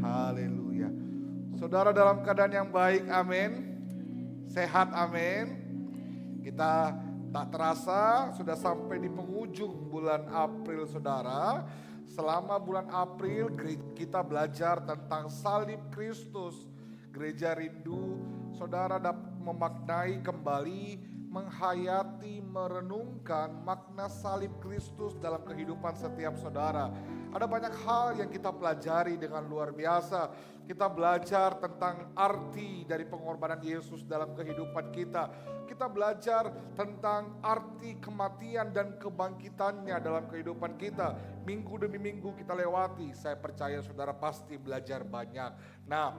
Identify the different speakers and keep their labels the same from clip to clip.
Speaker 1: Haleluya. Saudara dalam keadaan yang baik, amin. Sehat, amin. Kita tak terasa sudah sampai di penghujung bulan April, saudara. Selama bulan April kita belajar tentang salib Kristus. Gereja rindu saudara dapat memaknai kembali, menghayati, merenungkan makna salib Kristus dalam kehidupan setiap saudara. Ada banyak hal yang kita pelajari dengan luar biasa. Kita belajar tentang arti dari pengorbanan Yesus dalam kehidupan kita. Kita belajar tentang arti kematian dan kebangkitannya dalam kehidupan kita. Minggu demi minggu kita lewati. Saya percaya saudara pasti belajar banyak. Nah,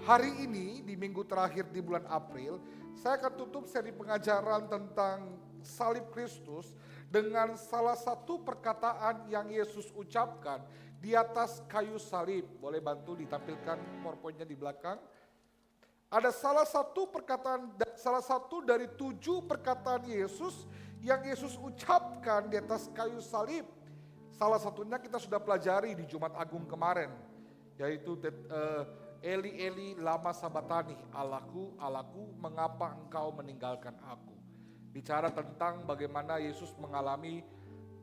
Speaker 1: hari ini di minggu terakhir di bulan April, saya akan tutup seri pengajaran tentang salib Kristus dengan salah satu perkataan yang Yesus ucapkan di atas kayu salib. Boleh bantu ditampilkan PowerPoint-nya di belakang. Ada salah satu perkataan, salah satu dari 7 perkataan Yesus yang Yesus ucapkan di atas kayu salib. Salah satunya kita sudah pelajari di Jumat Agung kemarin, yaitu Eli Eli lama sabatani, Allahku, Allahku, mengapa engkau meninggalkan aku. Bicara tentang bagaimana Yesus mengalami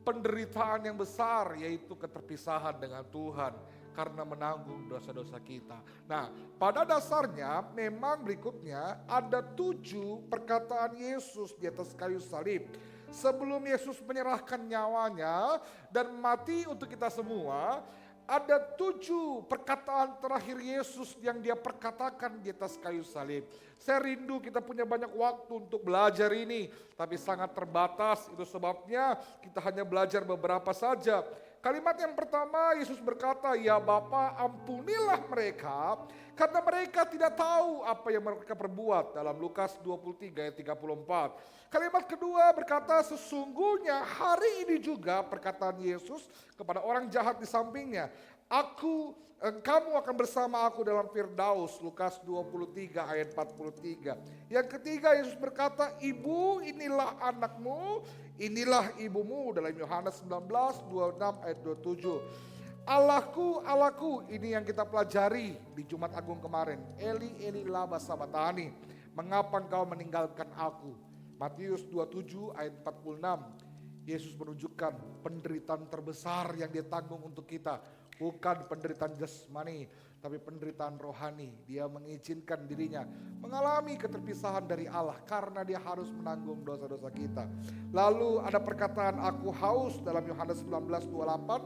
Speaker 1: penderitaan yang besar, yaitu keterpisahan dengan Tuhan karena menanggung dosa-dosa kita. Nah, pada dasarnya memang berikutnya ada 7 perkataan Yesus di atas kayu salib. Sebelum Yesus menyerahkan nyawanya dan mati untuk kita semua, ada 7 perkataan terakhir Yesus yang dia perkatakan di atas kayu salib. Saya rindu kita punya banyak waktu untuk belajar ini, tapi sangat terbatas. Itu sebabnya kita hanya belajar beberapa saja. Kalimat yang pertama Yesus berkata, "Ya Bapa, ampunilah mereka karena mereka tidak tahu apa yang mereka perbuat." Dalam Lukas 23 ayat 34. Kalimat kedua berkata, "Sesungguhnya hari ini juga," perkataan Yesus kepada orang jahat di sampingnya, "kamu akan bersama aku dalam Firdaus." Lukas 23 ayat 43. Yang ketiga Yesus berkata, "Ibu, inilah anakmu, inilah ibumu." Dalam Yohanes 19, 26 ayat 27. "Allahku, Allahku," ini yang kita pelajari di Jumat Agung kemarin. "Eli, Eli lama sabatani, mengapa engkau meninggalkan aku?" Matius 27 ayat 46. Yesus menunjukkan penderitaan terbesar yang dia tanggung untuk kita. Bukan penderitaan jasmani, tapi penderitaan rohani. Dia mengizinkan dirinya mengalami keterpisahan dari Allah karena dia harus menanggung dosa-dosa kita. Lalu ada perkataan "aku haus" dalam Yohanes 19:28.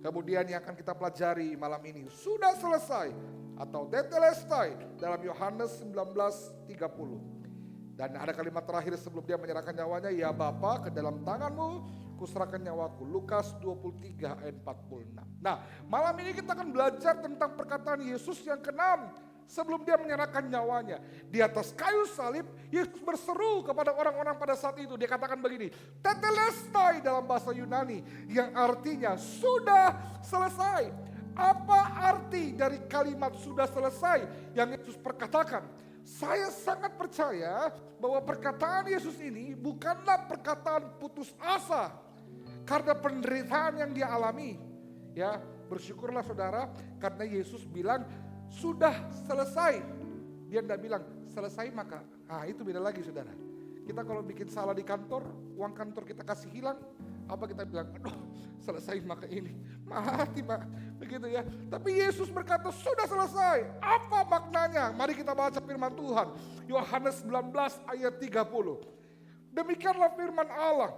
Speaker 1: Kemudian yang akan kita pelajari malam ini, "sudah selesai" atau tetelestai dalam Yohanes 19:30. Dan ada kalimat terakhir sebelum dia menyerahkan nyawanya, "Ya Bapa, ke dalam tanganmu kuserahkan nyawaku." Lukas 23 ayat 46. Nah, malam ini kita akan belajar tentang perkataan Yesus yang ke-6 sebelum dia menyerahkan nyawanya. Di atas kayu salib, Yesus berseru kepada orang-orang pada saat itu. Dia katakan begini, tetelestai dalam bahasa Yunani, yang artinya sudah selesai. Apa arti dari kalimat sudah selesai yang Yesus perkatakan? Saya sangat percaya bahwa perkataan Yesus ini bukanlah perkataan putus asa karena penderitaan yang dia alami. Ya, bersyukurlah saudara karena Yesus bilang sudah selesai. Dia tidak bilang selesai maka. Itu beda lagi saudara. Kita kalau bikin salah di kantor, uang kantor kita kasih hilang, apa kita bilang, aduh selesai maka ini, mati Pak, begitu ya. Tapi Yesus berkata sudah selesai. Apa maknanya? Mari kita baca firman Tuhan. Yohanes 19 ayat 30. Demikianlah firman Allah.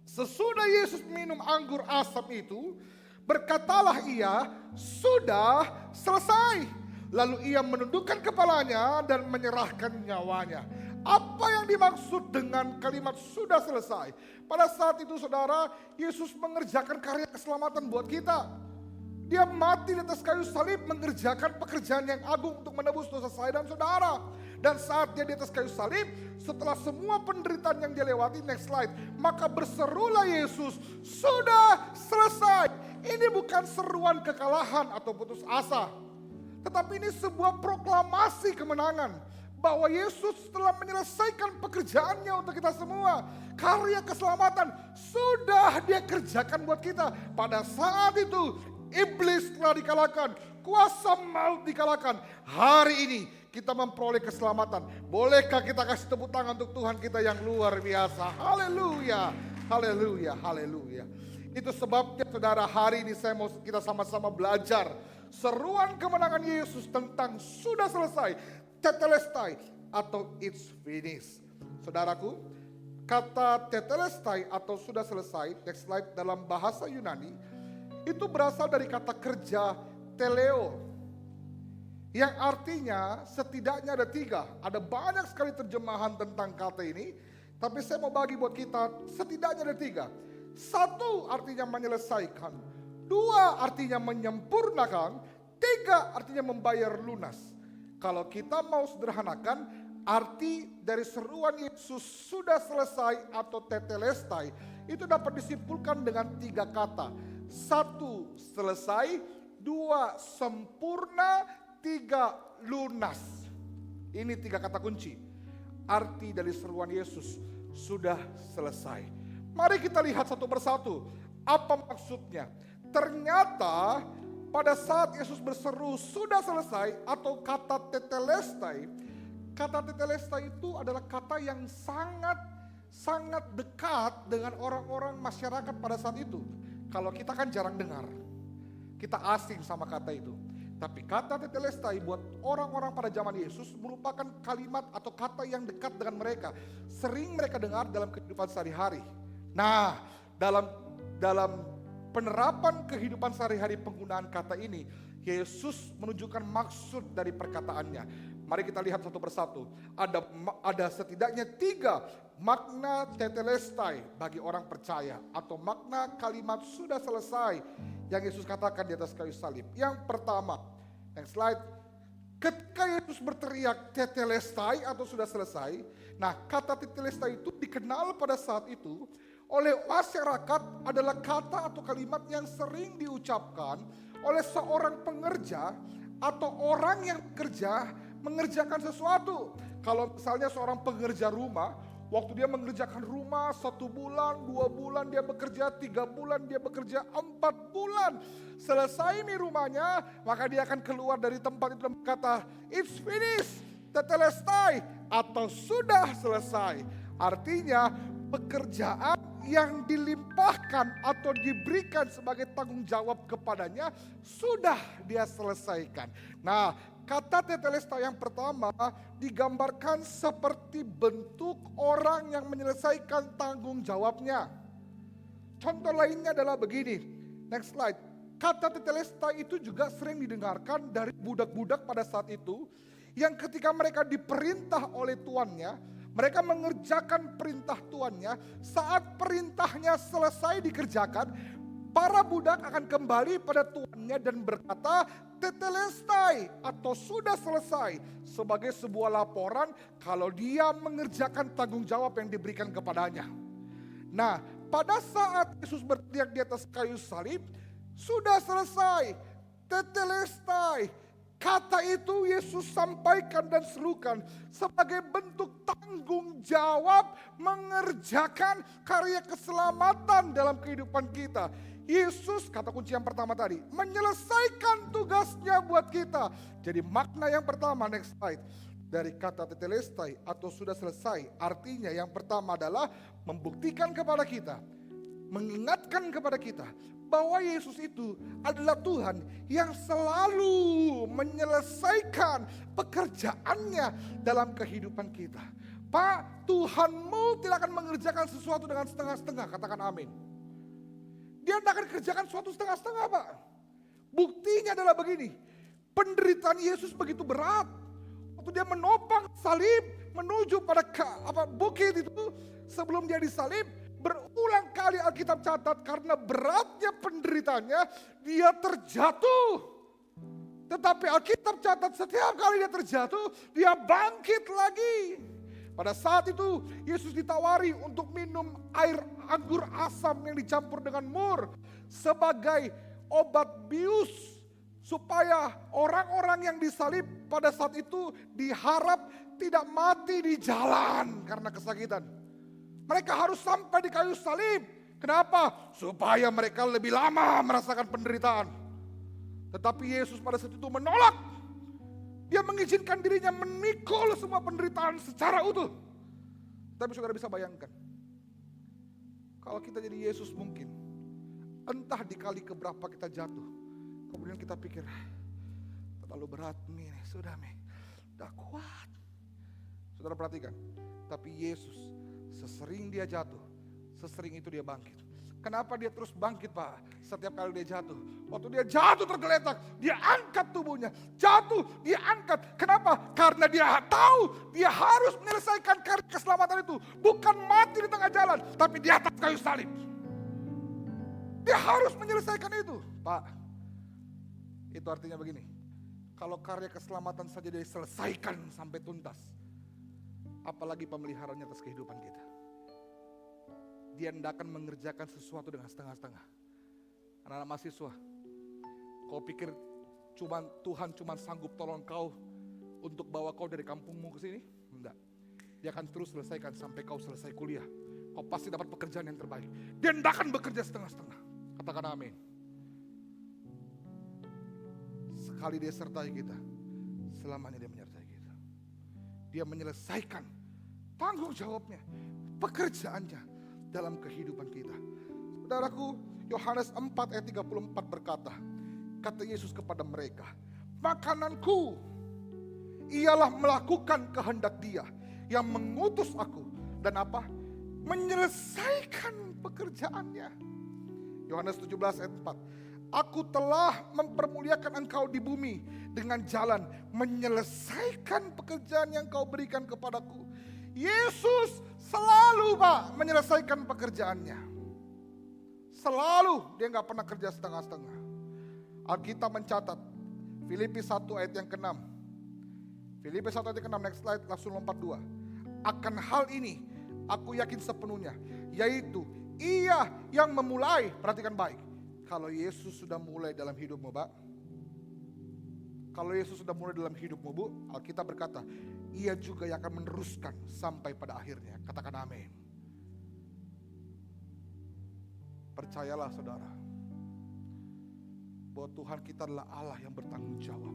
Speaker 1: Sesudah Yesus minum anggur asam itu, berkatalah ia, sudah selesai. Lalu ia menundukkan kepalanya dan menyerahkan nyawanya. Apa yang dimaksud dengan kalimat sudah selesai? Pada saat itu saudara, Yesus mengerjakan karya keselamatan buat kita. Dia mati di atas kayu salib mengerjakan pekerjaan yang agung untuk menebus dosa saya dan saudara. Dan saat dia di atas kayu salib, setelah semua penderitaan yang dia lewati, next slide, maka berserulah Yesus, sudah selesai. Ini bukan seruan kekalahan atau putus asa, tetapi ini sebuah proklamasi kemenangan. Bahwa Yesus telah menyelesaikan pekerjaannya untuk kita semua. Karya keselamatan sudah dia kerjakan buat kita. Pada saat itu iblis telah dikalahkan, kuasa maut dikalahkan. Hari ini kita memperoleh keselamatan. Bolehkah kita kasih tepuk tangan untuk Tuhan kita yang luar biasa? Haleluya, haleluya, haleluya. Itu sebabnya saudara, hari ini saya mau kita sama-sama belajar seruan kemenangan Yesus tentang sudah selesai, tetelestai atau it's finished. Saudaraku, kata tetelestai atau sudah selesai, next slide, dalam bahasa Yunani itu berasal dari kata kerja teleo, yang artinya setidaknya ada 3. Ada banyak sekali terjemahan tentang kata ini, tapi saya mau bagi buat kita setidaknya ada 3. 1 artinya menyelesaikan, 2 artinya menyempurnakan, 3 artinya membayar lunas. Kalau kita mau sederhanakan, arti dari seruan Yesus sudah selesai atau tetelestai itu dapat disimpulkan dengan 3 kata. 1 selesai, 2 sempurna, 3 lunas. Ini 3 kata kunci. Arti dari seruan Yesus sudah selesai. Mari kita lihat satu persatu. Apa maksudnya? Ternyata pada saat Yesus berseru sudah selesai atau kata tetelestai. Kata tetelestai itu adalah kata yang sangat dekat dengan orang-orang masyarakat pada saat itu. Kalau kita kan jarang dengar. Kita asing sama kata itu. Tapi kata tetelestai buat orang-orang pada zaman Yesus merupakan kalimat atau kata yang dekat dengan mereka. Sering mereka dengar dalam kehidupan sehari-hari. Nah, dalam penerapan kehidupan sehari-hari penggunaan kata ini, Yesus menunjukkan maksud dari perkataannya. Mari kita lihat satu persatu. Ada setidaknya 3 makna tetelestai bagi orang percaya, atau makna kalimat sudah selesai yang Yesus katakan di atas kayu salib. Yang pertama, next slide. Ketika Yesus berteriak tetelestai atau sudah selesai, nah kata tetelestai itu dikenal pada saat itu oleh masyarakat adalah kata atau kalimat yang sering diucapkan oleh seorang pengerja atau orang yang bekerja mengerjakan sesuatu. Kalau misalnya seorang pengerja rumah, waktu dia mengerjakan rumah 1 bulan, 2 bulan dia bekerja, 3 bulan dia bekerja, 4 bulan. Selesai nih rumahnya, maka dia akan keluar dari tempat itu dan berkata, it's finished, tetelestai, atau sudah selesai. Artinya pekerjaan yang dilimpahkan atau diberikan sebagai tanggung jawab kepadanya sudah dia selesaikan. Nah, kata tetelestai yang pertama digambarkan seperti bentuk orang yang menyelesaikan tanggung jawabnya. Contoh lainnya adalah begini. Next slide. Kata tetelestai itu juga sering didengarkan dari budak-budak pada saat itu, yang ketika mereka diperintah oleh tuannya, mereka mengerjakan perintah tuannya. Saat perintahnya selesai dikerjakan, para budak akan kembali pada tuannya dan berkata tetelestai atau sudah selesai, sebagai sebuah laporan kalau dia mengerjakan tanggung jawab yang diberikan kepadanya. Nah, pada saat Yesus berteriak di atas kayu salib, sudah selesai, tetelestai. Kata itu Yesus sampaikan dan serukan sebagai bentuk tanggung jawab mengerjakan karya keselamatan dalam kehidupan kita. Yesus, kata kunci yang pertama tadi, menyelesaikan tugasnya buat kita. Jadi makna yang pertama, next slide, dari kata tetelestai atau sudah selesai, artinya yang pertama adalah membuktikan kepada kita, mengingatkan kepada kita bahwa Yesus itu adalah Tuhan yang selalu menyelesaikan pekerjaannya dalam kehidupan kita. Pak, Tuhanmu tidak akan mengerjakan sesuatu dengan setengah-setengah, katakan amin. Dia tidak akan kerjakan sesuatu setengah-setengah, Pak. Buktinya adalah begini, penderitaan Yesus begitu berat. Waktu dia menopang salib menuju pada bukit itu, sebelum dia disalib, berulang kali Alkitab catat karena beratnya penderitaannya dia terjatuh. Tetapi Alkitab catat setiap kali dia terjatuh, dia bangkit lagi. Pada saat itu Yesus ditawari untuk minum air anggur asam yang dicampur dengan mur sebagai obat bius, supaya orang-orang yang disalib pada saat itu diharap tidak mati di jalan karena kesakitan. Mereka harus sampai di kayu salib. Kenapa? Supaya mereka lebih lama merasakan penderitaan. Tetapi Yesus pada saat itu menolak. Dia mengizinkan dirinya memikul semua penderitaan secara utuh. Tapi saudara bisa bayangkan, kalau kita jadi Yesus mungkin, entah di kali keberapa kita jatuh, kemudian kita pikir, terlalu berat nih, sudah kuat. Saudara perhatikan, tapi Yesus sesering dia jatuh, sesering itu dia bangkit. Kenapa dia terus bangkit, Pak? Setiap kali dia jatuh. Waktu dia jatuh tergeletak, dia angkat tubuhnya. Jatuh, dia angkat. Kenapa? Karena dia tahu dia harus menyelesaikan karya keselamatan itu. Bukan mati di tengah jalan, tapi di atas kayu salib. Dia harus menyelesaikan itu. Pak, itu artinya begini. Kalau karya keselamatan saja dia selesaikan sampai tuntas, apalagi pemeliharaannya atas kehidupan kita. Dia tidak akan mengerjakan sesuatu dengan setengah-setengah. Anak-anak mahasiswa, kau pikir Tuhan cuma sanggup tolong kau untuk bawa kau dari kampungmu ke sini? Enggak. Dia akan terus selesaikan sampai kau selesai kuliah. Kau pasti dapat pekerjaan yang terbaik. Dia tidak akan bekerja setengah-setengah. Katakan amin. Sekali dia sertai kita, selamanya dia menyertai kita. Dia menyelesaikan tanggung jawabnya, pekerjaannya dalam kehidupan kita. Saudaraku, Yohanes 4 ayat 34 berkata, kata Yesus kepada mereka, makananku ialah melakukan kehendak Dia yang mengutus aku. Dan apa? Menyelesaikan pekerjaannya. Yohanes 17 ayat 4. Aku telah mempermuliakan engkau di bumi dengan jalan menyelesaikan pekerjaan yang kau berikan kepadaku. Yesus selalu, Pak, menyelesaikan pekerjaannya. Selalu, dia gak pernah kerja setengah-setengah. Alkitab mencatat, Filipi 1 ayat yang ke-6. Filipi 1 ayat yang ke-6, next slide, langsung lompat 2. Akan hal ini, aku yakin sepenuhnya, yaitu Ia yang memulai, perhatikan baik. Kalau Yesus sudah mulai dalam hidupmu, Pak. Kalau Yesus sudah mulai dalam hidupmu, Bu, Alkitab berkata, Ia juga yang akan meneruskan sampai pada akhirnya. Katakan amin. Percayalah saudara, bahwa Tuhan kita adalah Allah yang bertanggung jawab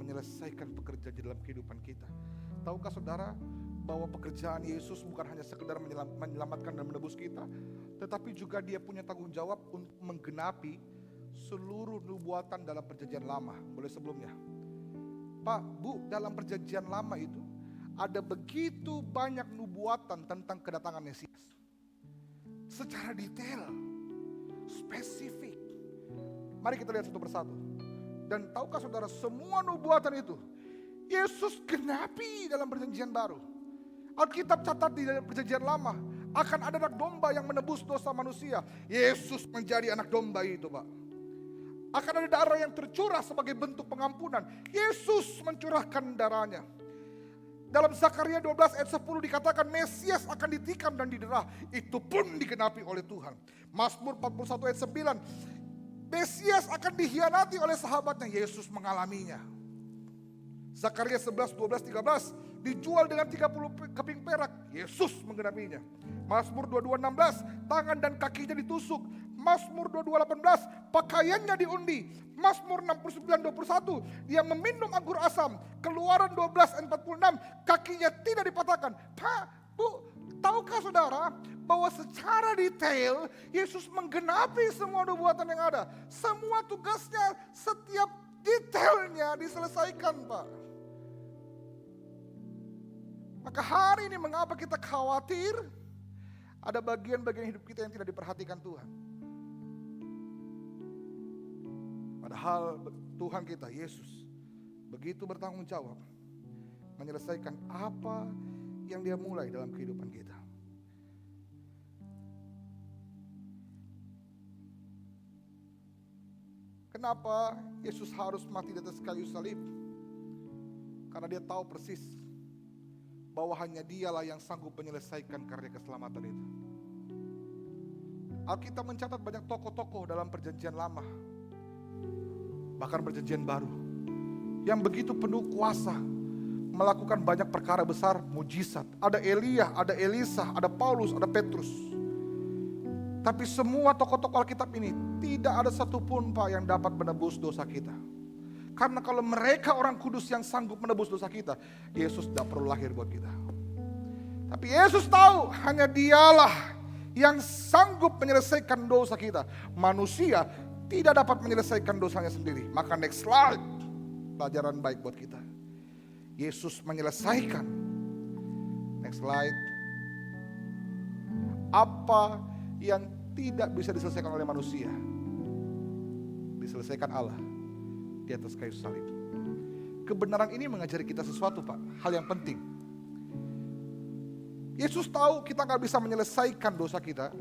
Speaker 1: menyelesaikan pekerjaan di dalam kehidupan kita. Tahukah saudara bahwa pekerjaan Yesus bukan hanya sekedar menyelamatkan dan menebus kita, tetapi juga Dia punya tanggung jawab untuk menggenapi seluruh nubuatan dalam perjanjian lama. Boleh sebelumnya, Pak, Bu, dalam perjanjian lama itu ada begitu banyak nubuatan tentang kedatangan Mesias. Secara detail, spesifik. Mari kita lihat satu persatu. Dan tahukah saudara, semua nubuatan itu Yesus genapi dalam perjanjian baru. Alkitab catat di dalam perjanjian lama akan ada anak domba yang menebus dosa manusia. Yesus menjadi anak domba itu, Pak. Akan ada darah yang tercurah sebagai bentuk pengampunan. Yesus mencurahkan darahnya. Dalam Zakaria 12 ayat 10 dikatakan Mesias akan ditikam dan didera. Itu pun digenapi oleh Tuhan. Mazmur 41 ayat 9. Mesias akan dikhianati oleh sahabatnya. Yesus mengalaminya. Zakaria 11, 12, 13. Dijual dengan 30 keping perak. Yesus menggenapinya. Mazmur 22, 16. Tangan dan kakinya ditusuk. Mazmur 22, 18. Pakaiannya diundi. Mazmur 69, 21. Dia meminum anggur asam. Keluaran 12, 46. Kakinya tidak dipatahkan. Pak, Bu, tahukah saudara bahwa secara detail Yesus menggenapi semua nubuatan yang ada. Semua tugasnya, setiap detailnya diselesaikan, Pak. Maka hari ini mengapa kita khawatir? Ada bagian-bagian hidup kita yang tidak diperhatikan Tuhan. Padahal Tuhan kita, Yesus, begitu bertanggung jawab menyelesaikan apa yang Dia mulai dalam kehidupan kita. Kenapa Yesus harus mati di atas kayu salib? Karena Dia tahu persis bahwa hanya Dialah yang sanggup menyelesaikan karya keselamatan itu. Alkitab mencatat banyak tokoh-tokoh dalam perjanjian lama, bahkan perjanjian baru, yang begitu penuh kuasa, melakukan banyak perkara besar, mujizat. Ada Elia, ada Elisa, ada Paulus, ada Petrus. Tapi semua tokoh-tokoh Alkitab ini tidak ada satupun Pak yang dapat menebus dosa kita. Karena kalau mereka orang kudus yang sanggup menebus dosa kita, Yesus tidak perlu lahir buat kita. Tapi Yesus tahu hanya Dialah yang sanggup menyelesaikan dosa kita. Manusia tidak dapat menyelesaikan dosanya sendiri. Maka next slide, pelajaran baik buat kita. Yesus menyelesaikan. Next slide. Apa yang tidak bisa diselesaikan oleh manusia, diselesaikan Allah di atas kayu salib. Kebenaran ini mengajari kita sesuatu Pak, hal yang penting. Yesus tahu kita gak bisa menyelesaikan dosa kita,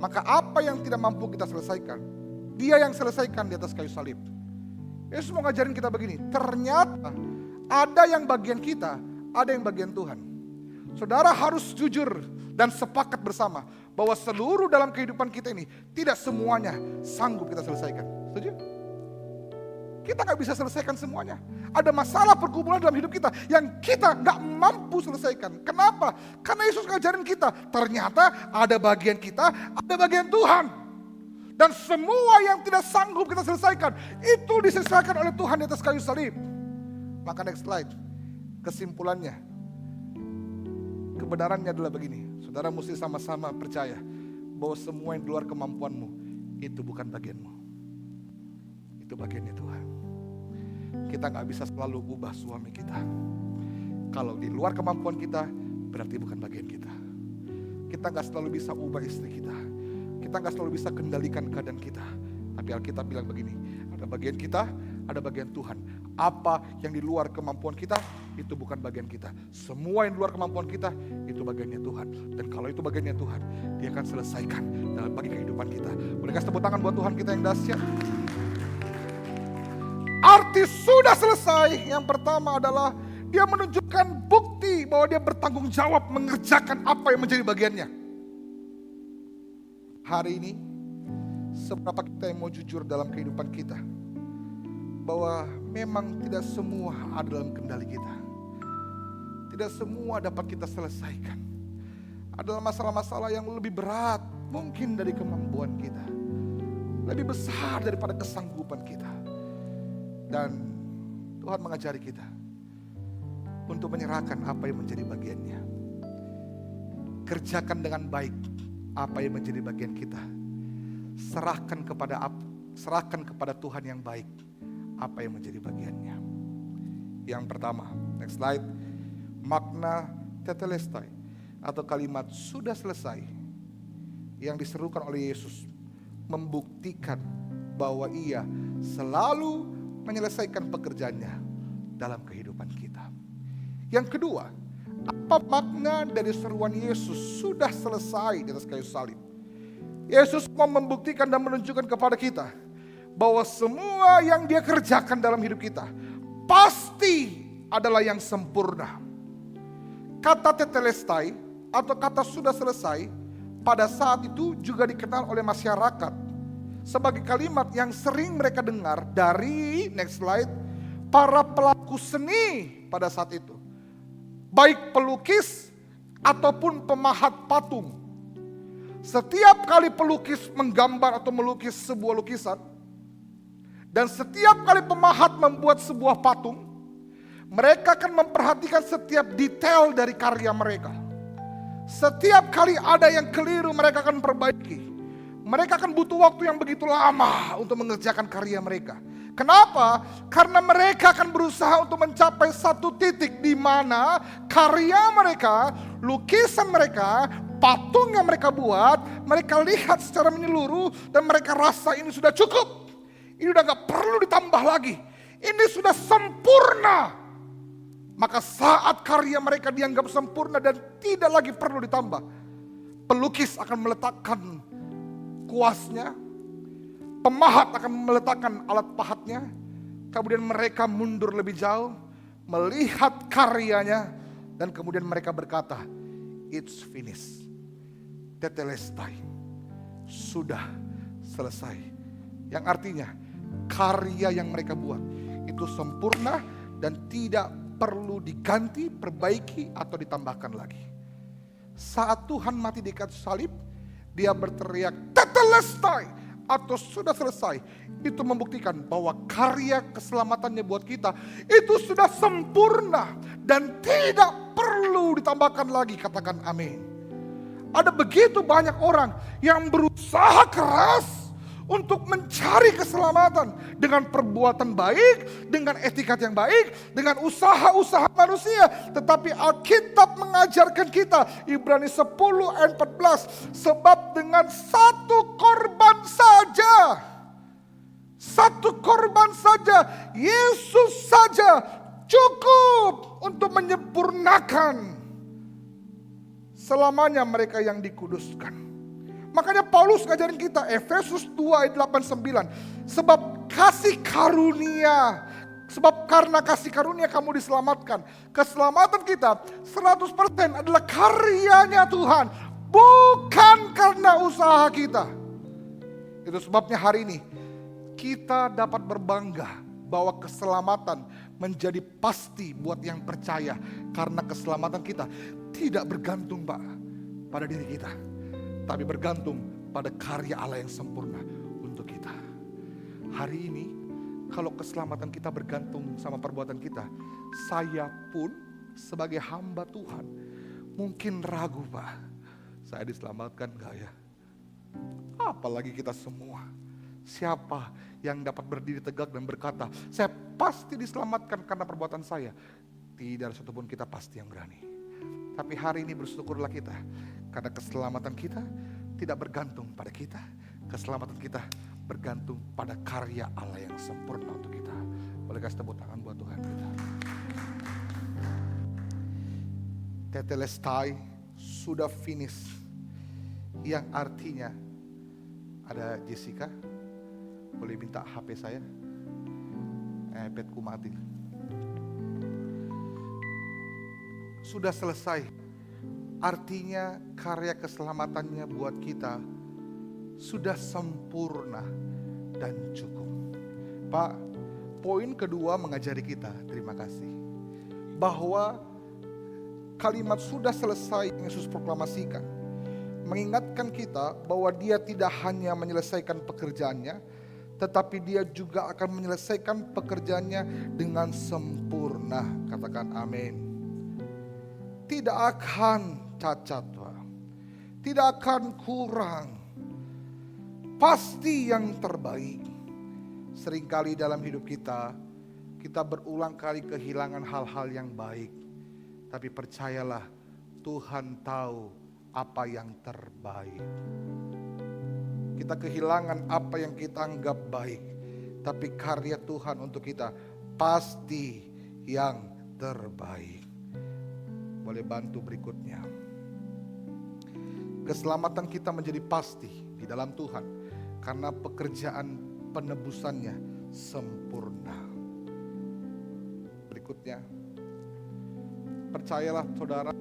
Speaker 1: maka apa yang tidak mampu kita selesaikan, Dia yang selesaikan di atas kayu salib. Yesus mau ngajarin kita begini, ternyata ada yang bagian kita, ada yang bagian Tuhan. Saudara harus jujur dan sepakat bersama bahwa seluruh dalam kehidupan kita ini tidak semuanya sanggup kita selesaikan. Setuju? Kita gak bisa selesaikan semuanya. Ada masalah pergumulan dalam hidup kita yang kita gak mampu selesaikan. Kenapa? Karena Yesus ngajarin kita, ternyata ada bagian kita, ada bagian Tuhan. Dan semua yang tidak sanggup kita selesaikan, itu diselesaikan oleh Tuhan di atas kayu salib. Maka next slide, kesimpulannya, kebenarannya adalah begini. Saudara mesti sama-sama percaya bahwa semua yang di luar kemampuanmu itu bukan bagianmu. Itu bagiannya Tuhan. Kita gak bisa selalu ubah suami kita. Kalau di luar kemampuan kita, berarti bukan bagian kita. Kita gak selalu bisa ubah istri kita. Kita gak selalu bisa kendalikan keadaan kita. Tapi Alkitab bilang begini, ada bagian kita, ada bagian Tuhan. Apa yang di luar kemampuan kita, itu bukan bagian kita. Semua yang di luar kemampuan kita, itu bagiannya Tuhan. Dan kalau itu bagiannya Tuhan, Dia akan selesaikan dalam bagi kehidupan kita. Boleh kasih tepuk tangan buat Tuhan kita yang dahsyat. Arti sudah selesai, yang pertama adalah Dia menunjukkan bukti bahwa Dia bertanggung jawab mengerjakan apa yang menjadi bagiannya. Hari ini, seberapa kita yang mau jujur dalam kehidupan kita, bahwa memang tidak semua ada dalam kendali kita. Tidak semua dapat kita selesaikan. Adalah masalah-masalah yang lebih berat mungkin dari kemampuan kita. Lebih besar daripada kesanggupan kita. Dan Tuhan mengajari kita untuk menyerahkan apa yang menjadi bagiannya. Kerjakan dengan baik apa yang menjadi bagian kita. Serahkan kepada Tuhan yang baik apa yang menjadi bagiannya. Yang pertama, next slide, makna tetelestai atau kalimat sudah selesai yang diserukan oleh Yesus membuktikan bahwa Ia selalu menyelesaikan pekerjaannya dalam kehidupan kita. Yang kedua, apa makna dari seruan Yesus sudah selesai di atas kayu salib? Yesus mau membuktikan dan menunjukkan kepada kita bahwa semua yang Dia kerjakan dalam hidup kita pasti adalah yang sempurna. Kata tetelestai atau kata sudah selesai pada saat itu juga dikenal oleh masyarakat sebagai kalimat yang sering mereka dengar dari, next slide, para pelaku seni pada saat itu. Baik pelukis ataupun pemahat patung. Setiap kali pelukis menggambar atau melukis sebuah lukisan, dan setiap kali pemahat membuat sebuah patung, mereka akan memperhatikan setiap detail dari karya mereka. Setiap kali ada yang keliru, mereka akan perbaiki. Mereka akan butuh waktu yang begitu lama untuk mengerjakan karya mereka. Kenapa? Karena mereka akan berusaha untuk mencapai satu titik di mana karya mereka, lukisan mereka, patung yang mereka buat, mereka lihat secara menyeluruh dan mereka rasa ini sudah cukup. Ini udah gak perlu ditambah lagi. Ini sudah sempurna. Maka saat karya mereka dianggap sempurna dan tidak lagi perlu ditambah, pelukis akan meletakkan kuasnya, pemahat akan meletakkan alat pahatnya, kemudian mereka mundur lebih jauh, melihat karyanya, dan kemudian mereka berkata, it's finished, tetelestai, sudah selesai. Yang artinya, karya yang mereka buat itu sempurna dan tidak perlu diganti, perbaiki, atau ditambahkan lagi. Saat Tuhan mati di kayu salib, dia berteriak tetelestai atau sudah selesai, itu membuktikan bahwa karya keselamatannya buat kita itu sudah sempurna dan tidak perlu ditambahkan lagi. Katakan amin. Ada begitu banyak orang yang berusaha keras untuk mencari keselamatan dengan perbuatan baik, dengan etikat yang baik, dengan usaha-usaha manusia. Tetapi Alkitab mengajarkan kita, Ibrani 10 ayat 14, sebab dengan satu korban saja, Yesus saja cukup untuk menyempurnakan selamanya mereka yang dikuduskan. Makanya Paulus ngajarin kita, Efesus 2 ayat 8-9. Sebab karena kasih karunia kamu diselamatkan. Keselamatan kita 100% adalah karyanya Tuhan. Bukan karena usaha kita. Itu sebabnya hari ini kita dapat berbangga bahwa keselamatan menjadi pasti buat yang percaya. Karena keselamatan kita tidak bergantung pada diri kita, tapi bergantung pada karya Allah yang sempurna untuk kita. Hari ini kalau keselamatan kita bergantung sama perbuatan kita, saya pun sebagai hamba Tuhan mungkin ragu, Pak. Saya diselamatkan gak ya? Apalagi kita semua. Siapa yang dapat berdiri tegak dan berkata, saya pasti diselamatkan karena perbuatan saya? Tidak ada satupun kita pasti yang berani. Tapi hari ini bersyukurlah kita, karena keselamatan kita tidak bergantung pada kita. Keselamatan kita bergantung pada karya Allah yang sempurna untuk kita. Boleh kasih tepuk tangan buat Tuhan kita. Tetelestai, sudah finish. Yang artinya, ada Jessica, boleh minta HP saya? iPadku mati. Sudah selesai. Artinya karya keselamatannya buat kita sudah sempurna dan cukup. Pak, poin kedua mengajari kita, terima kasih, bahwa kalimat sudah selesai yang Yesus proklamasikan mengingatkan kita bahwa dia tidak hanya menyelesaikan pekerjaannya, tetapi dia juga akan menyelesaikan pekerjaannya dengan sempurna. Katakan amin. Tidak akan cacat, Pak. Tidak akan kurang. Pasti yang terbaik. Seringkali dalam hidup kita berulang kali kehilangan hal-hal yang baik. Tapi percayalah, Tuhan tahu apa yang terbaik. Kita kehilangan apa yang kita anggap baik. Tapi karya Tuhan untuk kita pasti yang terbaik. Boleh bantu berikutnya. Keselamatan kita menjadi pasti di dalam Tuhan karena pekerjaan penebusannya sempurna. Berikutnya, percayalah saudara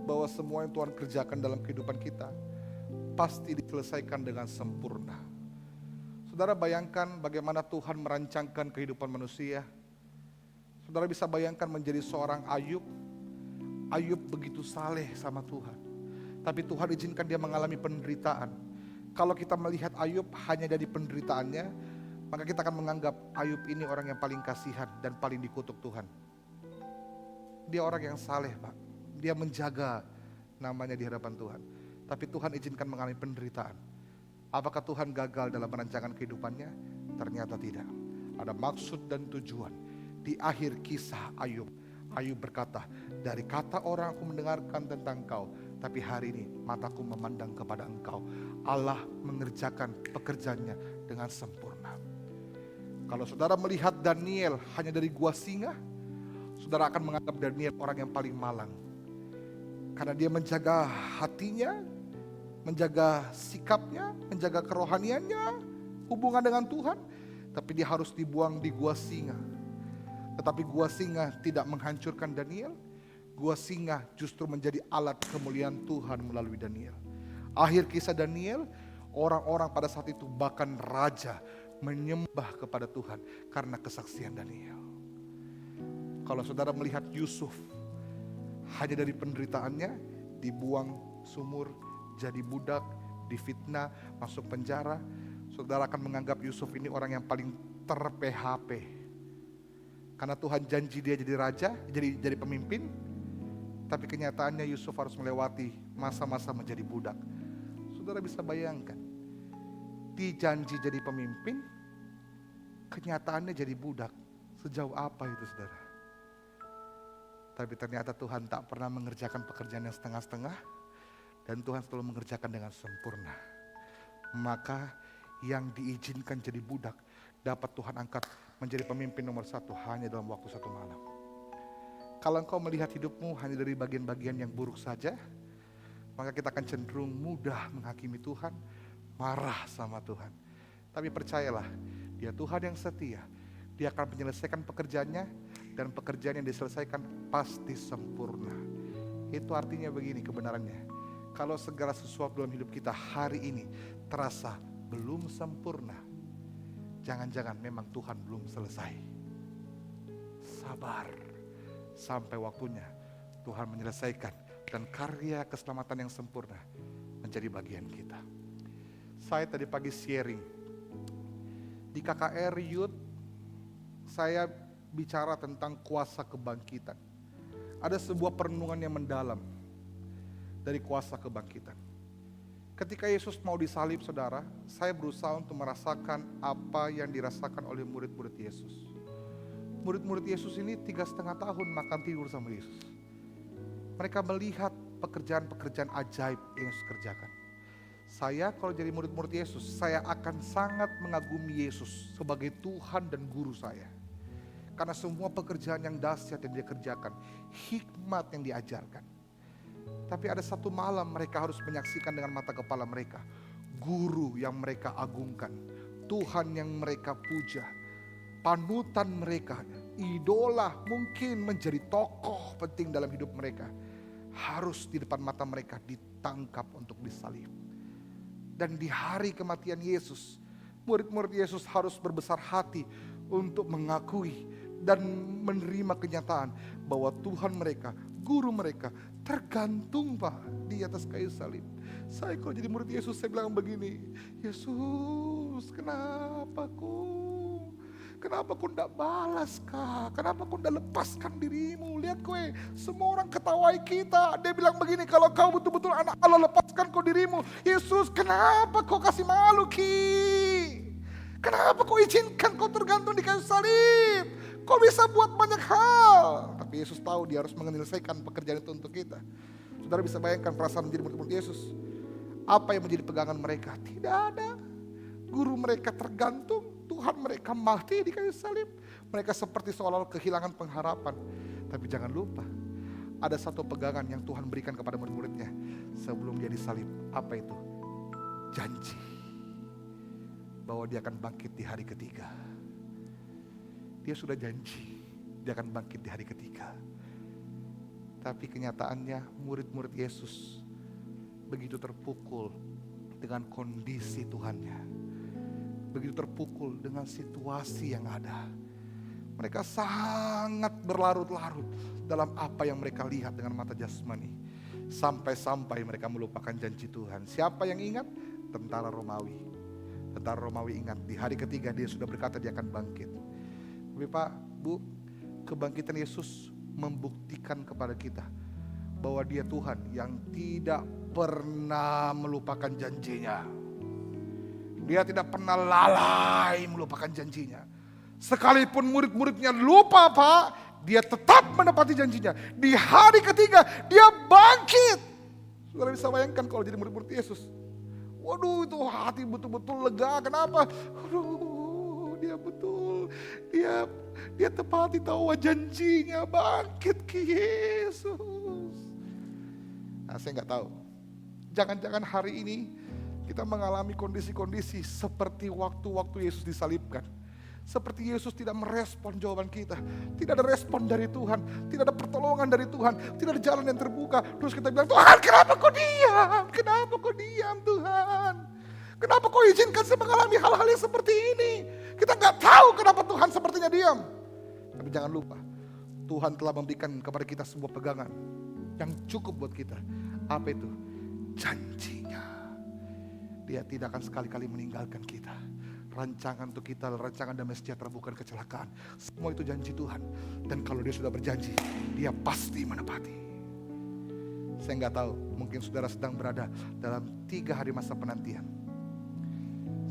Speaker 1: bahwa semua yang Tuhan kerjakan dalam kehidupan kita pasti diselesaikan dengan sempurna. Saudara bayangkan bagaimana Tuhan merancangkan kehidupan manusia. Saudara bisa bayangkan menjadi seorang Ayub. Ayub begitu saleh sama Tuhan. Tapi Tuhan izinkan dia mengalami penderitaan. Kalau kita melihat Ayub hanya dari penderitaannya, maka kita akan menganggap Ayub ini orang yang paling kasihan dan paling dikutuk Tuhan. Dia orang yang saleh, Pak. Dia menjaga namanya di hadapan Tuhan. Tapi Tuhan izinkan mengalami penderitaan. Apakah Tuhan gagal dalam merancangan kehidupannya? Ternyata tidak. Ada maksud dan tujuan. Di akhir kisah Ayub, Ayub berkata, dari kata orang aku mendengarkan tentang Engkau, tapi hari ini mataku memandang kepada Engkau. Allah mengerjakan pekerjaannya dengan sempurna. Kalau saudara melihat Daniel hanya dari gua singa, saudara akan menganggap Daniel orang yang paling malang. Karena dia menjaga hatinya, menjaga sikapnya, menjaga kerohaniannya, hubungan dengan Tuhan. Tapi dia harus dibuang di gua singa. Tetapi gua singa tidak menghancurkan Daniel. Gua singa justru menjadi alat kemuliaan Tuhan melalui Daniel. Akhir kisah Daniel, orang-orang pada saat itu bahkan raja menyembah kepada Tuhan karena kesaksian Daniel. Kalau saudara melihat Yusuf, hanya dari penderitaannya dibuang sumur jadi budak, difitnah, masuk penjara. Saudara akan menganggap Yusuf ini orang yang paling ter-PHP. Karena Tuhan janji dia jadi raja, jadi pemimpin. Tapi kenyataannya Yusuf harus melewati masa-masa menjadi budak. Saudara bisa bayangkan, dijanji jadi pemimpin, kenyataannya jadi budak. Sejauh apa itu saudara? Tapi ternyata Tuhan tak pernah mengerjakan pekerjaan yang setengah-setengah. Dan Tuhan selalu mengerjakan dengan sempurna. Maka yang diizinkan jadi budak dapat Tuhan angkat menjadi pemimpin nomor 1 hanya dalam waktu 1 malam. Kalau engkau melihat hidupmu hanya dari bagian-bagian yang buruk saja, maka kita akan cenderung mudah menghakimi Tuhan, marah sama Tuhan. Tapi percayalah, Dia Tuhan yang setia. Dia akan menyelesaikan pekerjaannya, dan pekerjaan yang diselesaikan pasti sempurna. Itu artinya begini kebenarannya. Kalau segala sesuatu dalam hidup kita hari ini terasa belum sempurna, jangan-jangan memang Tuhan belum selesai. Sabar sampai waktunya Tuhan menyelesaikan, dan karya keselamatan yang sempurna menjadi bagian kita. Saya tadi pagi sharing di KKR Youth, saya bicara tentang kuasa kebangkitan. Ada sebuah perenungan yang mendalam dari kuasa kebangkitan. Ketika Yesus mau disalib saudara, saya berusaha untuk merasakan apa yang dirasakan oleh murid-murid Yesus. Murid-murid Yesus ini 3,5 tahun makan tidur sama Yesus. Mereka melihat pekerjaan-pekerjaan ajaib yang Yesus kerjakan. Saya kalau jadi murid-murid Yesus, saya akan sangat mengagumi Yesus sebagai Tuhan dan guru saya. Karena semua pekerjaan yang dahsyat yang dia kerjakan, hikmat yang diajarkan. Tapi ada satu malam mereka harus menyaksikan dengan mata kepala mereka, guru yang mereka agungkan, Tuhan yang mereka puja, panutan mereka, idola, mungkin menjadi tokoh penting dalam hidup mereka, harus di depan mata mereka ditangkap untuk disalib. Dan di hari kematian Yesus, murid-murid Yesus harus berbesar hati untuk mengakui dan menerima kenyataan bahwa Tuhan mereka, guru mereka tergantung Pak di atas kayu salib. Saya kalau jadi murid Yesus, saya bilang begini, Yesus kenapa kau tidak balas kah? Kenapa kau tidak lepaskan dirimu? Lihat kowe, semua orang ketawai kita. Dia bilang begini, kalau kau betul-betul anak Allah, lepaskan kau dirimu. Yesus kenapa kau kasih malu Ki? Kenapa kau izinkan kau tergantung di kayu salib? Kau bisa buat banyak hal. Tapi Yesus tahu dia harus menyelesaikan pekerjaan itu untuk kita. Saudara bisa bayangkan perasaan menjadi murid-murid Yesus. Apa yang menjadi pegangan mereka? Tidak ada. Guru mereka tergantung, Tuhan mereka mati di kayu salib. Mereka seperti seolah-olah kehilangan pengharapan. Tapi jangan lupa, ada satu pegangan yang Tuhan berikan kepada murid-muridnya sebelum dia disalib. Apa itu? Janji bahwa dia akan bangkit di hari ketiga. Dia sudah janji dia akan bangkit di hari ketiga. Tapi kenyataannya murid-murid Yesus begitu terpukul dengan kondisi Tuhannya, begitu terpukul dengan situasi yang ada. Mereka sangat berlarut-larut dalam apa yang mereka lihat dengan mata jasmani. Sampai-sampai mereka melupakan janji Tuhan. Siapa yang ingat? Tentara Romawi. Tentara Romawi ingat di hari ketiga dia sudah berkata dia akan bangkit. Tapi Pak, Bu, kebangkitan Yesus membuktikan kepada kita bahwa dia Tuhan yang tidak pernah melupakan janjinya. Dia tidak pernah lalai melupakan janjinya. Sekalipun murid-muridnya lupa Pak, dia tetap menepati janjinya. Di hari ketiga dia bangkit. Saudara bisa bayangkan kalau jadi murid-murid Yesus. Waduh, itu hati betul-betul lega. Kenapa? Waduh, dia betul. Dia tepati tahu janjinya, bangkit ke Yesus. Nah, saya nggak tahu. Jangan-jangan hari ini kita mengalami kondisi-kondisi seperti waktu-waktu Yesus disalibkan. Seperti Yesus tidak merespon jawaban kita. Tidak ada respon dari Tuhan. Tidak ada pertolongan dari Tuhan. Tidak ada jalan yang terbuka. Terus kita bilang, Tuhan kenapa kau diam? Kenapa kau diam Tuhan? Kenapa kau izinkan saya mengalami hal-hal yang seperti ini? Kita gak tahu kenapa Tuhan sepertinya diam. Tapi jangan lupa, Tuhan telah memberikan kepada kita sebuah pegangan yang cukup buat kita. Apa itu? janjinya. Dia tidak akan sekali-kali meninggalkan kita. Rancangan untuk kita, rancangan damai sejahtera, bukan kecelakaan. Semua itu janji Tuhan. Dan kalau dia sudah berjanji, dia pasti menepati. Saya nggak tahu, mungkin saudara sedang berada dalam 3 hari masa penantian.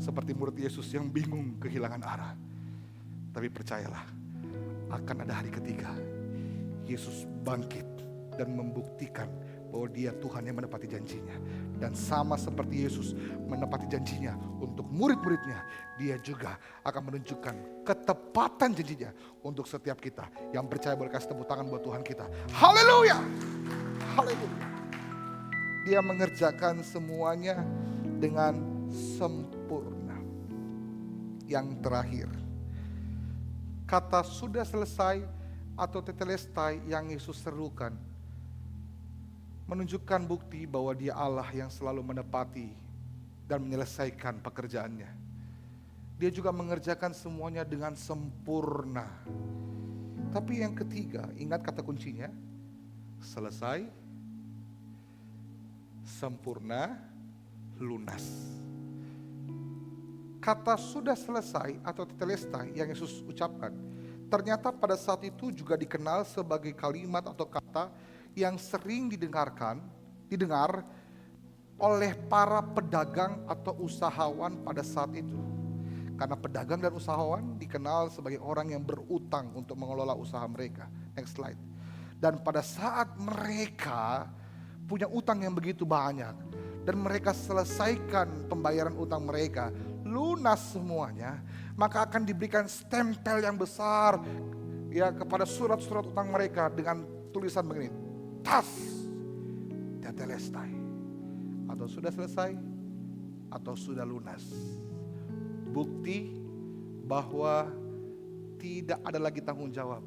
Speaker 1: Seperti murid Yesus yang bingung kehilangan arah. Tapi percayalah, akan ada hari ketiga. Yesus bangkit dan membuktikan bahwa dia Tuhan yang menepati janjinya. Dan sama seperti Yesus menepati janjinya untuk murid-muridnya, dia juga akan menunjukkan ketepatan janjinya untuk setiap kita. Yang percaya boleh kasih tepuk tangan buat Tuhan kita. Haleluya! Haleluya! Dia mengerjakan semuanya dengan sempurna. Yang terakhir, kata sudah selesai atau tetelestai yang Yesus serukan menunjukkan bukti bahwa dia Allah yang selalu menepati dan menyelesaikan pekerjaannya. Dia juga mengerjakan semuanya dengan sempurna. Tapi yang ketiga, ingat kata kuncinya, selesai, sempurna, lunas. Kata sudah selesai atau tetelestai yang Yesus ucapkan, ternyata pada saat itu juga dikenal sebagai kalimat atau kata yang sering didengar oleh para pedagang atau usahawan pada saat itu. Karena pedagang dan usahawan dikenal sebagai orang yang berutang untuk mengelola usaha mereka. Next slide. Dan pada saat mereka punya utang yang begitu banyak dan mereka selesaikan pembayaran utang mereka, lunas semuanya, maka akan diberikan stempel yang besar ya kepada surat-surat utang mereka dengan tulisan begini, tas tetelestai, atau sudah selesai atau sudah lunas. Bukti bahwa tidak ada lagi tanggung jawab,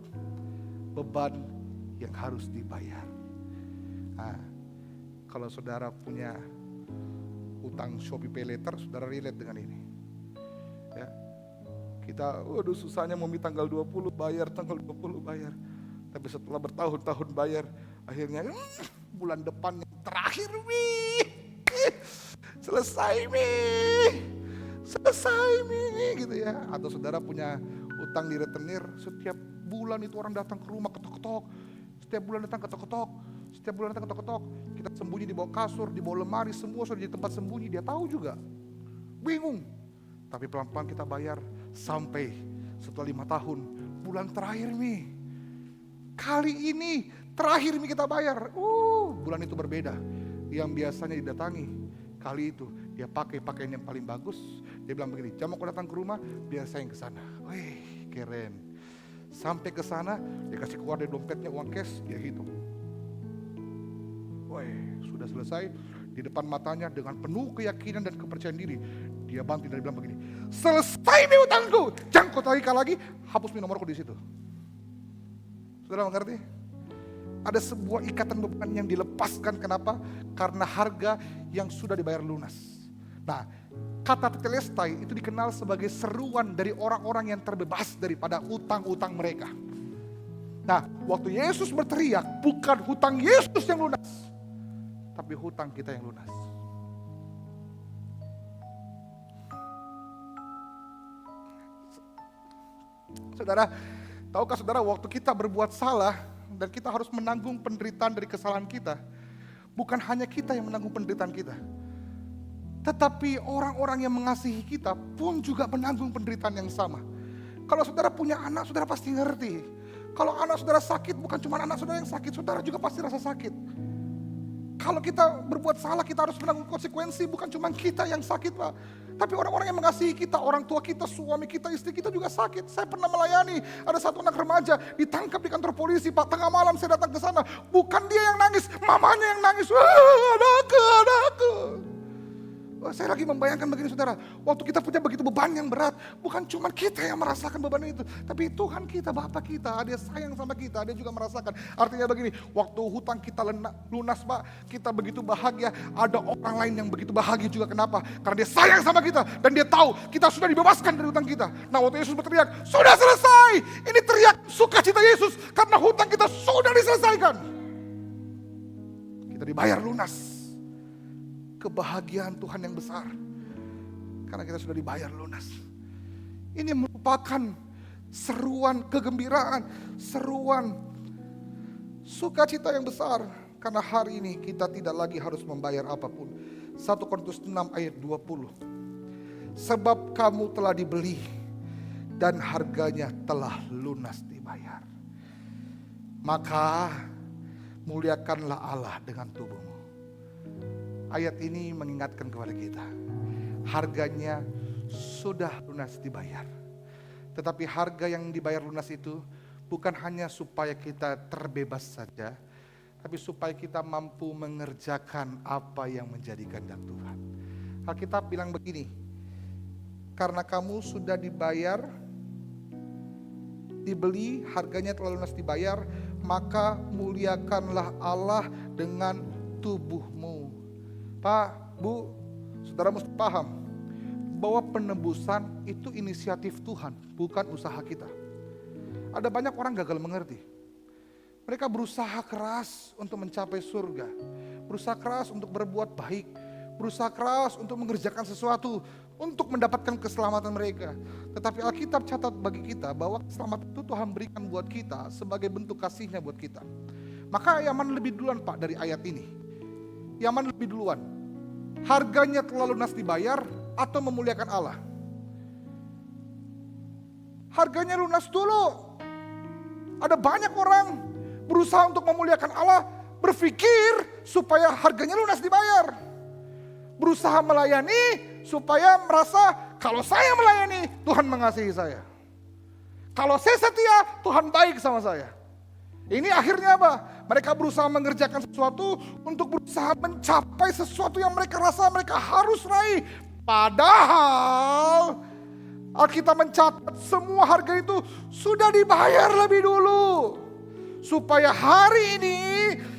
Speaker 1: beban yang harus dibayar. Nah, kalau saudara punya utang Shopee Pay Later, saudara relate dengan ini. Ya. Kita waduh susahnya mau tanggal 20 bayar, tanggal 20 bayar. Tapi setelah bertahun-tahun bayar, akhirnya bulan depan yang terakhir selesai gitu ya. Atau saudara punya utang di retenir, setiap bulan itu orang datang ke rumah ketok-ketok. Setiap bulan datang ketok-ketok. Kita sembunyi di bawah kasur, di bawah lemari, semua sudah di tempat sembunyi. Dia tahu juga, bingung. Tapi pelan-pelan kita bayar sampai setelah 5 tahun, bulan terakhir kali ini terakhir kita bayar. Bulan itu berbeda. Yang biasanya didatangi, kali itu dia pakai pakaian yang paling bagus. Dia bilang begini, jam aku datang ke rumah, biar saya yang ke sana. Wih, keren. Sampai ke sana, dia kasih keluar dari dompetnya uang cash, dia hitung. Wih, sudah selesai. Di depan matanya dengan penuh keyakinan dan kepercayaan diri, dia bantu dan dia bilang begini, selesai utangku, jangkut lagi, hapus nomorku di situ. Saudara mengerti? Ada sebuah ikatan beban yang dilepaskan. Kenapa? Karena harga yang sudah dibayar lunas. Nah, kata tetelestai itu dikenal sebagai seruan dari orang-orang yang terbebas daripada utang-utang mereka. Nah, waktu Yesus berteriak, bukan hutang Yesus yang lunas, tapi hutang kita yang lunas. Saudara, tahukah saudara waktu kita berbuat salah dan kita harus menanggung penderitaan dari kesalahan kita, bukan hanya kita yang menanggung penderitaan kita, tetapi orang-orang yang mengasihi kita pun juga menanggung penderitaan yang sama. Kalau saudara punya anak, saudara pasti ngerti. Kalau anak saudara sakit, bukan cuma anak saudara yang sakit, saudara juga pasti rasa sakit. Kalau kita berbuat salah, kita harus menanggung konsekuensi, bukan cuma kita yang sakit, Pak. Tapi orang-orang yang mengasihi kita, orang tua kita, suami kita, istri kita juga sakit. Saya pernah melayani, ada satu anak remaja ditangkap di kantor polisi, Pak. Tengah malam saya datang ke sana, bukan dia yang nangis, mamanya yang nangis. Anakku. Saya lagi membayangkan begini saudara, waktu kita punya begitu beban yang berat, bukan cuma kita yang merasakan beban itu, tapi Tuhan kita, Bapa kita, Dia sayang sama kita, Dia juga merasakan. Artinya begini, waktu hutang kita lunas Pak, kita begitu bahagia, ada orang lain yang begitu bahagia juga. Kenapa? Karena Dia sayang sama kita, dan Dia tahu kita sudah dibebaskan dari hutang kita. Nah waktu Yesus berteriak, sudah selesai, ini teriak sukacita Yesus, karena hutang kita sudah diselesaikan. Kita dibayar lunas. kebahagiaan Tuhan yang besar. Karena kita sudah dibayar lunas. Ini merupakan seruan kegembiraan, seruan sukacita yang besar. Karena hari ini kita tidak lagi harus membayar apapun. 1 Korintus 6 ayat 20. Sebab kamu telah dibeli dan harganya telah lunas dibayar. Maka muliakanlah Allah dengan tubuhmu. Ayat ini mengingatkan kepada kita, harganya sudah lunas dibayar. Tetapi harga yang dibayar lunas itu bukan hanya supaya kita terbebas saja, tapi supaya kita mampu mengerjakan apa yang menjadi kehendak Tuhan. Alkitab bilang begini, karena kamu sudah dibayar, dibeli, harganya telah lunas dibayar, maka muliakanlah Allah dengan tubuhmu. Pak, Bu, saudara mesti paham bahwa penebusan itu inisiatif Tuhan, bukan usaha kita. Ada banyak orang gagal mengerti. Mereka berusaha keras untuk mencapai surga, berusaha keras untuk berbuat baik, berusaha keras untuk mengerjakan sesuatu untuk mendapatkan keselamatan mereka. Tetapi Alkitab catat bagi kita bahwa keselamatan itu Tuhan berikan buat kita sebagai bentuk kasih-Nya buat kita. Maka yang mana lebih duluan Pak dari ayat ini? Yang mana lebih duluan? Harganya telah lunas dibayar atau memuliakan Allah? Harganya lunas dulu. Ada banyak orang berusaha untuk memuliakan Allah, berpikir supaya harganya lunas dibayar. Berusaha melayani supaya merasa kalau saya melayani Tuhan mengasihi saya. Kalau saya setia Tuhan baik sama saya. Ini akhirnya apa? Mereka berusaha mengerjakan sesuatu untuk berusaha mencapai sesuatu yang mereka rasa mereka harus raih. Padahal Alkitab mencatat semua harga itu sudah dibayar lebih dulu. Supaya hari ini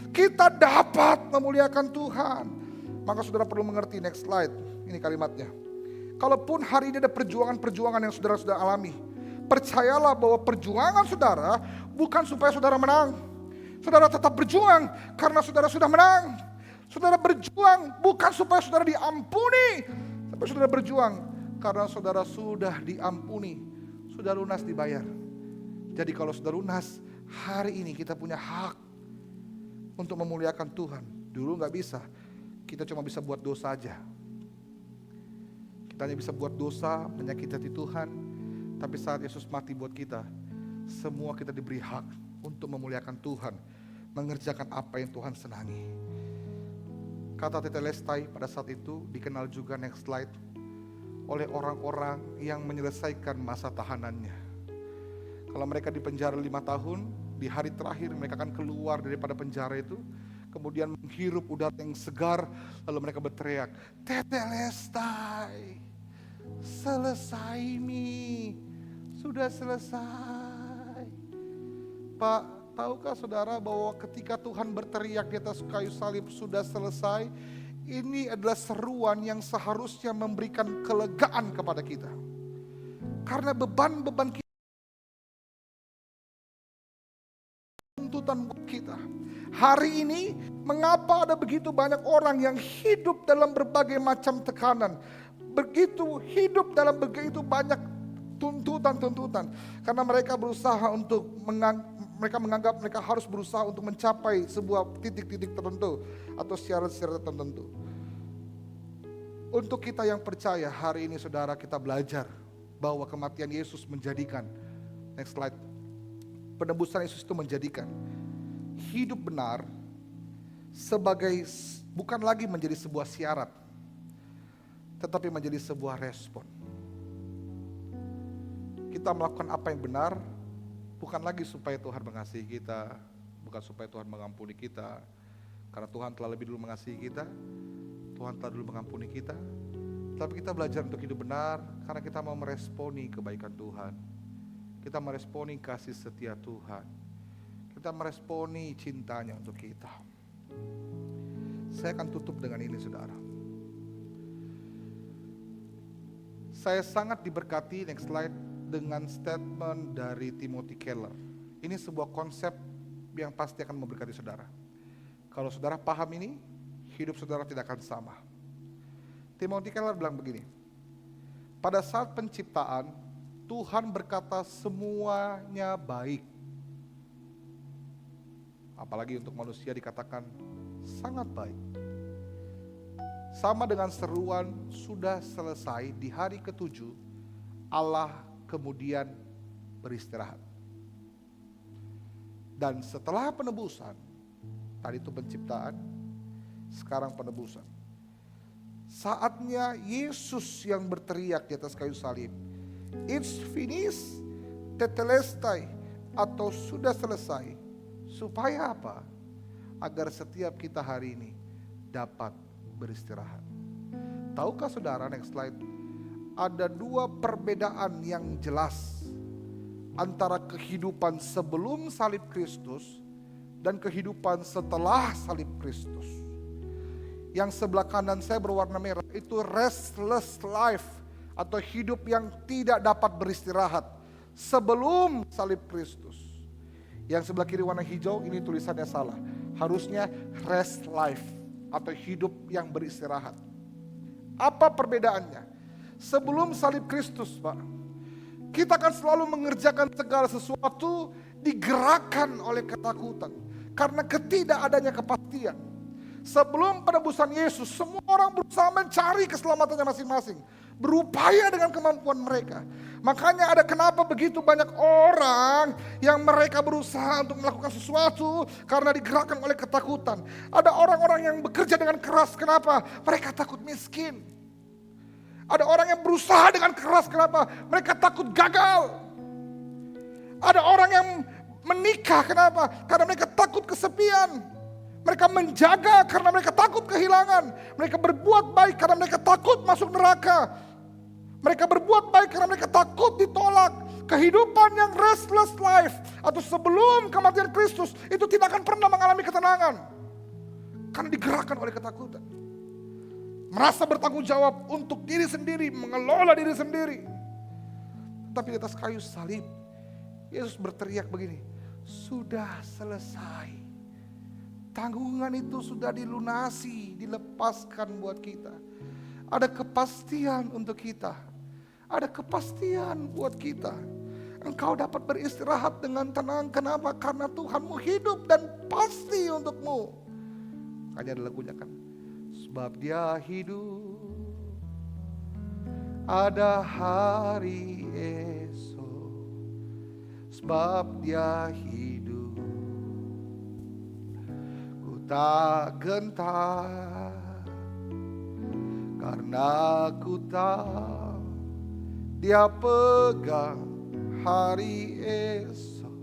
Speaker 1: kita dapat memuliakan Tuhan. Maka saudara perlu mengerti, next slide, ini kalimatnya. Kalaupun hari ini ada perjuangan-perjuangan yang saudara sudah alami, percayalah bahwa perjuangan saudara bukan supaya saudara menang. Saudara tetap berjuang karena saudara sudah menang. Saudara berjuang bukan supaya saudara diampuni, tapi saudara berjuang karena saudara sudah diampuni, sudah lunas dibayar. Jadi kalau sudah lunas, hari ini kita punya hak untuk memuliakan Tuhan. Dulu gak bisa, kita cuma bisa buat dosa aja. Kita hanya bisa buat dosa, menyakiti hati Tuhan. Tapi saat Yesus mati buat kita, semua kita diberi hak untuk memuliakan Tuhan, mengerjakan apa yang Tuhan senangi. Kata tetelestai pada saat itu dikenal juga, next slide, oleh orang-orang yang menyelesaikan masa tahanannya. Kalau mereka di penjara 5 tahun, di hari terakhir mereka akan keluar daripada penjara itu, kemudian menghirup udara yang segar, lalu mereka berteriak, tetelestai, selesai mi, sudah selesai. Pak, tahukah saudara bahwa ketika Tuhan berteriak di atas kayu salib sudah selesai, ini adalah seruan yang seharusnya memberikan kelegaan kepada kita. Karena beban-beban kita, tuntutan kita. Hari ini mengapa ada begitu banyak orang yang hidup dalam berbagai macam tekanan, hidup dalam begitu banyak tuntutan. Karena mereka berusaha untuk mereka menganggap mereka harus berusaha untuk mencapai sebuah titik-titik tertentu atau syarat-syarat tertentu. Untuk kita yang percaya, hari ini saudara, kita belajar bahwa kematian Yesus menjadikan, next slide, penebusan Yesus itu menjadikan hidup benar sebagai, bukan lagi menjadi sebuah syarat, tetapi menjadi sebuah respon. Kita melakukan apa yang benar bukan lagi supaya Tuhan mengasihi kita, bukan supaya Tuhan mengampuni kita, karena Tuhan telah lebih dulu mengasihi kita, Tuhan telah dulu mengampuni kita. Tapi kita belajar untuk hidup benar karena kita mau meresponi kebaikan Tuhan, kita meresponi kasih setia Tuhan, kita meresponi cintanya untuk kita. Saya akan tutup dengan ini, saudara. Saya sangat diberkati, next slide, dengan statement dari Timothy Keller. Ini sebuah konsep yang pasti akan memberkati saudara. Kalau saudara paham ini, hidup saudara tidak akan sama. Timothy Keller bilang begini, pada saat penciptaan, Tuhan berkata semuanya baik. Apalagi untuk manusia dikatakan sangat baik. Sama dengan seruan sudah selesai di hari ketujuh, Allah kemudian beristirahat. Dan setelah penebusan, tadi itu penciptaan, sekarang penebusan. Saatnya Yesus yang berteriak di atas kayu salib, "It's finished," tetelestai, atau sudah selesai. Supaya apa? Agar setiap kita hari ini dapat beristirahat. Tahukah saudara, next slide, ada dua perbedaan yang jelas antara kehidupan sebelum salib Kristus dan kehidupan setelah salib Kristus. Yang sebelah kanan saya berwarna merah itu restless life atau hidup yang tidak dapat beristirahat sebelum salib Kristus. Yang sebelah kiri warna hijau ini tulisannya salah. Harusnya rest life atau hidup yang beristirahat. Apa perbedaannya? Sebelum salib Kristus, Pak, kita akan selalu mengerjakan segala sesuatu digerakkan oleh ketakutan karena ketidakadanya kepastian. Sebelum penebusan Yesus, semua orang berusaha mencari keselamatannya masing-masing, berupaya dengan kemampuan mereka. Makanya ada kenapa begitu banyak orang yang mereka berusaha untuk melakukan sesuatu karena digerakkan oleh ketakutan. Ada orang-orang yang bekerja dengan keras, kenapa? Mereka takut miskin. Ada orang yang berusaha dengan keras, kenapa? Mereka takut gagal. Ada orang yang menikah, kenapa? Karena mereka takut kesepian. Mereka menjaga karena mereka takut kehilangan. Mereka berbuat baik karena mereka takut masuk neraka. Mereka berbuat baik karena mereka takut ditolak. Kehidupan yang restless life atau sebelum kematian Kristus itu tidak akan pernah mengalami ketenangan. Karena digerakkan oleh ketakutan. Merasa bertanggung jawab untuk diri sendiri, mengelola diri sendiri. Tapi di atas kayu salib, Yesus berteriak begini, sudah selesai. Tanggungan itu sudah dilunasi, dilepaskan buat kita. Ada kepastian untuk kita. Ada kepastian buat kita. Engkau dapat beristirahat dengan tenang. Kenapa? Karena Tuhanmu hidup dan pasti untukmu. Makanya ada lagunya kan. Sebab Dia hidup, ada hari esok. Sebab Dia hidup, tak gentar, karena ku tahu Dia pegang hari esok.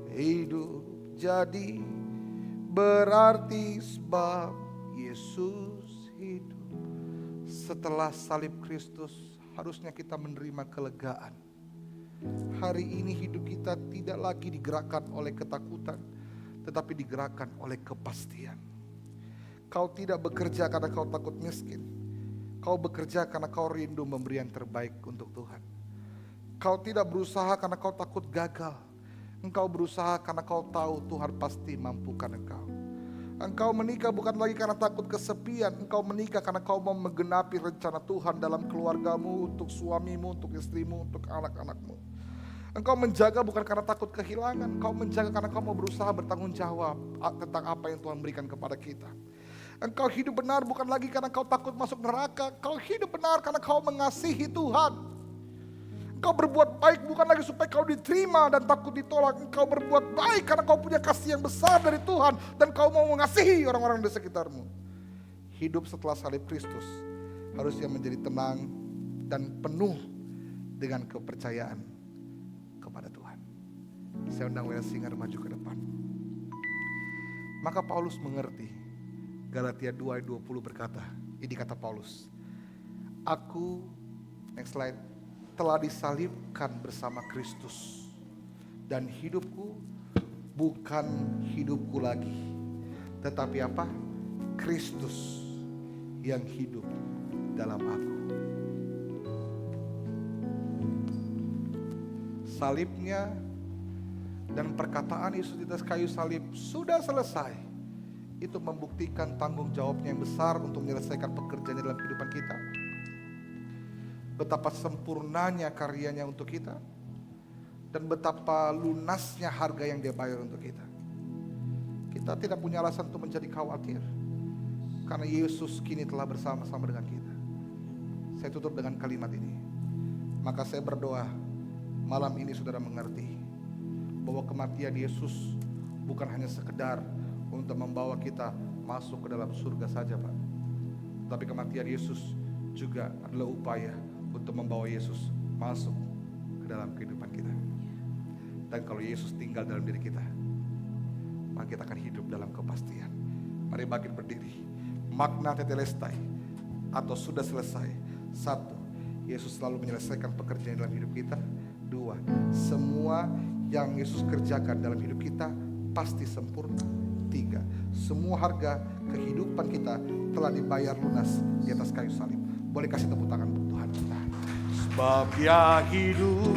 Speaker 1: Hidup jadi berarti sebab Yesus hidup. Setelah salib Kristus harusnya kita menerima kelegaan. Hari ini hidup kita tidak lagi digerakkan oleh ketakutan, tetapi digerakkan oleh kepastian. Kau tidak bekerja karena kau takut miskin. Kau bekerja karena kau rindu memberi yang terbaik untuk Tuhan. Kau tidak berusaha karena kau takut gagal. Engkau berusaha karena kau tahu Tuhan pasti mampukan engkau. Engkau menikah bukan lagi karena takut kesepian. Engkau menikah karena kau mau menggenapi rencana Tuhan dalam keluargamu, untuk suamimu, untuk istrimu, untuk anak-anakmu. Engkau menjaga bukan karena takut kehilangan. Engkau menjaga karena kau mau berusaha bertanggung jawab tentang apa yang Tuhan berikan kepada kita. Engkau hidup benar bukan lagi karena kau takut masuk neraka. Kau hidup benar karena kau mengasihi Tuhan. Engkau berbuat baik bukan lagi supaya kau diterima dan takut ditolak. Engkau berbuat baik karena kau punya kasih yang besar dari Tuhan. Dan kau mau mengasihi orang-orang di sekitarmu. Hidup setelah salib Kristus harusnya menjadi tenang dan penuh dengan kepercayaan kepada Tuhan. Saya undang WL Singer maju ke depan. Maka Paulus mengerti. Galatia 2 ayat 20 berkata, ini kata Paulus, aku, next slide, telah disalibkan bersama Kristus. Dan hidupku bukan hidupku lagi. Tetapi apa? Kristus yang hidup dalam aku. Salibnya dan perkataan Yesus di atas kayu salib sudah selesai. itu membuktikan tanggung jawabnya yang besar untuk menyelesaikan pekerjaannya dalam kehidupan kita. Betapa sempurnanya karyanya untuk kita, dan betapa lunasnya harga yang dia bayar untuk kita. Kita tidak punya alasan untuk menjadi khawatir, karena Yesus kini telah bersama-sama dengan kita. Saya tutup dengan kalimat ini. Maka saya berdoa malam ini saudara mengerti bahwa kematian Yesus bukan hanya sekedar untuk membawa kita masuk ke dalam surga saja, Pak. Tapi kematian Yesus juga adalah upaya untuk membawa Yesus masuk ke dalam kehidupan kita. Dan kalau Yesus tinggal dalam diri kita, maka kita akan hidup dalam kepastian. Mari bangkit berdiri. Makna tetelestai atau sudah selesai. 1, Yesus selalu menyelesaikan pekerjaan dalam hidup kita. 2, semua yang Yesus kerjakan dalam hidup kita pasti sempurna. 3, semua harga kehidupan kita telah dibayar lunas di atas kayu salib. Boleh kasih tepuk tangan untuk Tuhan kita. Sebab Dia hidup,